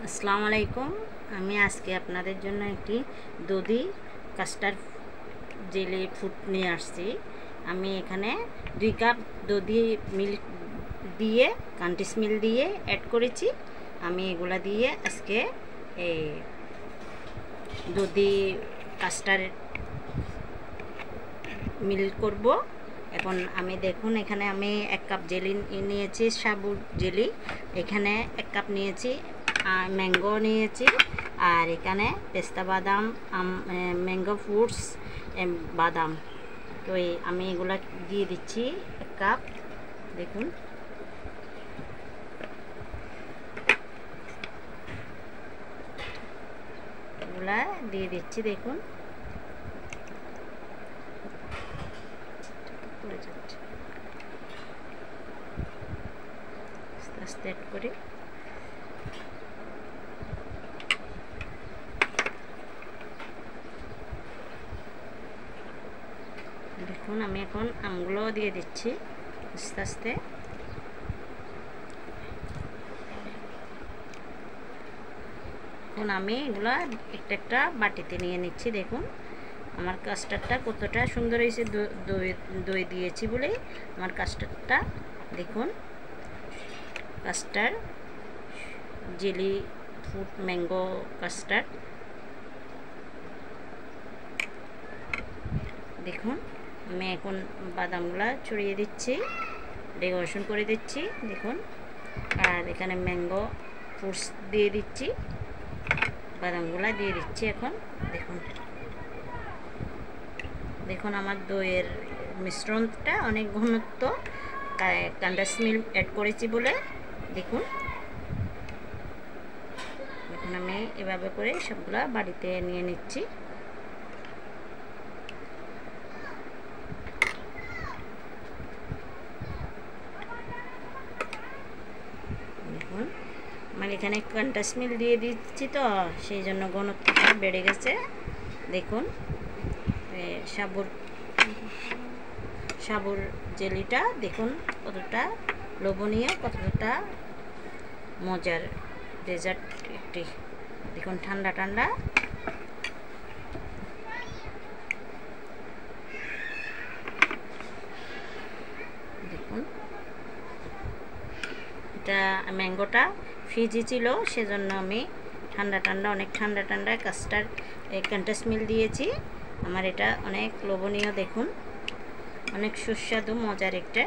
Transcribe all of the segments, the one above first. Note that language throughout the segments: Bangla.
আসসালামু আলাইকুম। আমি আজকে আপনাদের জন্য একটি দধি কাস্টার্ড জেলি ফুড নিয়ে আসছি। আমি এখানে 2 কাপ দধি মিল্ক দিয়ে কান্টিস মিল্ক দিয়ে অ্যাড করেছি। আমি এগুলা দিয়ে আজকে এই দধি কাস্টার্ড মিল্ক করব। এখন আমি দেখুন এখানে আমি 1 কাপ জেলি নিয়েছি, সাবুর জেলি। এখানে 1 কাপ নিয়েছি, ম্যাঙ্গো নিয়েছি, আর এখানে পেস্তা বাদাম, ম্যাঙ্গো ফ্রুটস, বাদাম। তো আমি এগুলা দিয়ে দিচ্ছি 1 কাপ। দেখুন এগুলা দিয়ে দিচ্ছি। দেখুন আস্তে আস্তে অ্যাড করি। দেখুন আমি এখন আমগুলো দিয়ে দিচ্ছি আস্তে আস্তে। এখন আমি এগুলো একটা একটা বাটিতে নিয়ে নিচ্ছি। দেখুন আমার কাস্টার্ডটা কতটা সুন্দর হয়েছে, দই দিয়েছি বলেই আমার কাস্টার্ডটা। দেখুন custard jelly food mango custard. দেখুন আমি এখন বাদামগুলা ছড়িয়ে দিচ্ছি, ডেকোরেশন করে দিচ্ছি। দেখুন আর এখানে ম্যাঙ্গো ফ্রুটস দিয়ে দিচ্ছি, বাদামগুলা দিয়ে দিচ্ছি এখন। দেখুন দেখুন আমার দইয়ের মিশ্রণটা অনেক ঘনত্ব, কনডেন্স মিল্ক অ্যাড করেছি বলে। দেখুন এখন আমি এভাবে করে সবগুলা বাড়িতে নিয়ে নিচ্ছি। দেখুন আমার এখানে কনডেন্স মিল্ক দিয়ে দিচ্ছি, তো সেই জন্য ঘনত্বটা বেড়ে গেছে। দেখুন সাবুর জেলিটা দেখুন কতটা লোভনীয়, কতটা মজার ডেজার্ট একটি। দেখুন ঠান্ডা ঠান্ডা। দেখুন এটা ম্যাঙ্গোটা ফ্রিজে ছিল, সেজন্য আমি ঠান্ডা ঠান্ডা, অনেক ঠান্ডা ঠান্ডা কাস্টার্ড কনডেন্স মিল্ক দিয়েছি। আমার এটা অনেক লোভনীয়, দেখুন অনেক সুস্বাদু মজার একটা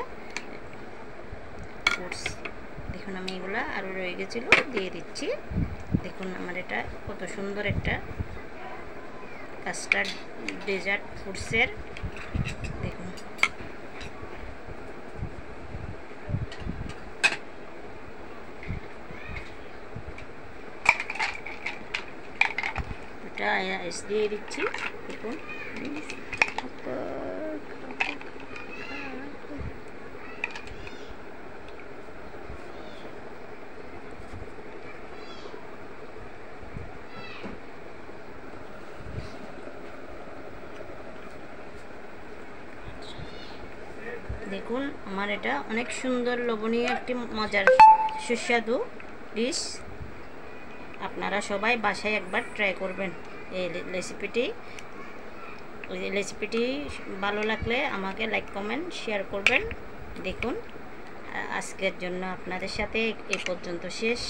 ফ্রুটস। দেখুন আমি এগুলা আরও রয়ে গেছিলো দিয়ে দিচ্ছি। দেখুন আমার এটা কত সুন্দর একটা কাস্টার্ড ডেজার্ট ফ্রুটসের। দেখুন এটা আইস দিয়ে দিচ্ছি। দেখুন দেখুন আমার এটা অনেক সুন্দর লোভনীয় একটি মজার সুস্বাদু ডিশ। আপনারা সবাই বাসায় একবার ট্রাই করবেন এই রেসিপিটি ভালো লাগলে আমাকে লাইক কমেন্ট শেয়ার করবেন। দেখুন আজকের জন্য আপনাদের সাথে এই পর্যন্ত শেষ।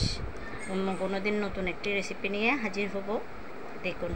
অন্য কোনো দিন নতুন একটি রেসিপি নিয়ে হাজির হব। দেখুন